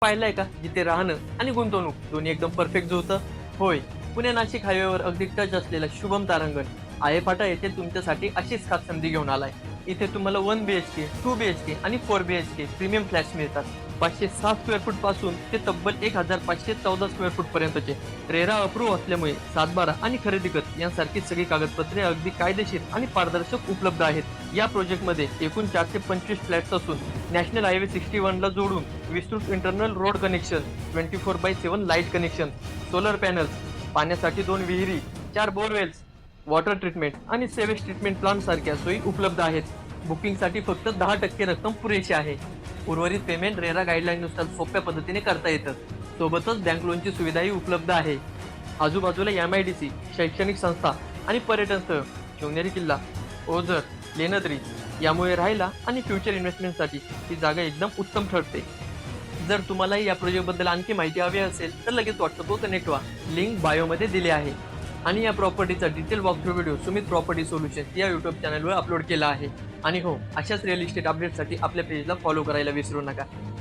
पाहिलंय का जिथे राहणं आणि गुंतवणूक दोन्ही एकदम परफेक्ट जुळतं? होय, पुणे नाशिक हायवेवर अगदी टच असलेला शुभम तारांगण आयेफाटा येथे तुमच्यासाठी अशीच खास संधी घेऊन आलाय. इथे तुम्हाला 1 BHK, 2 BHK आणि 4 BHK प्रीमियम फ्लॅट्स मिळतात. 506 स्क्वेअर फूट पासून ते तब्बल 1514 स्क्वेअर फूट पर्यंतचे. रेरा अप्रूव्ह असल्यामुळे सातबारा आणि खरेदी खत यांसारखी सगळी कागदपत्रे अगदी कायदेशीर आणि पारदर्शक उपलब्ध आहेत. या प्रोजेक्टमध्ये एकूण 425 फ्लॅट्स असून नॅशनल हायवे 61 ला जोडून विस्तृत internal road connection, 24/7 light connection, solar panels, पाण्यासाठी 2 विहिरी, 4 बोरवेल्स, वॉटर ट्रीटमेंट आणि सेवेज ट्रीटमेंट प्लांट सारख्या सोयी उपलब्ध आहेत. बुकिंगसाठी फक्त 10% रक्कम पुरेशी आहे. उर्वरित पेमेंट रेरा गाईडलाईननुसार सोप्या पद्धतीने करता येतं. सोबतच बँक लोनची सुविधाही उपलब्ध आहे. आजूबाजूला MIDC, शैक्षणिक संस्था आणि पर्यटन स्थळ, शिवनेरी किल्ला, ओझर, लेणद्री यामुळे राहायला आणि फ्युचर इन्व्हेस्टमेंटसाठी ही जागा एकदम उत्तम ठरते. जर तुम्हालाही या प्रोजेक्टबद्दल आणखी माहिती हवी असेल तर लगेच व्हॉट्सअपवर कनेक्ट व्हा. लिंक बायोमध्ये दिली आहे. आणि या प्रॉपर्टीचा detail walkthrough video Sumit property solution या यूट्यूब चॅनलवर अपलोड केला आहे. आणि हो, अशाच रिअल इस्टेट अपडेटसाठी आपल्या पेजला फॉलो करायला विसरू नका.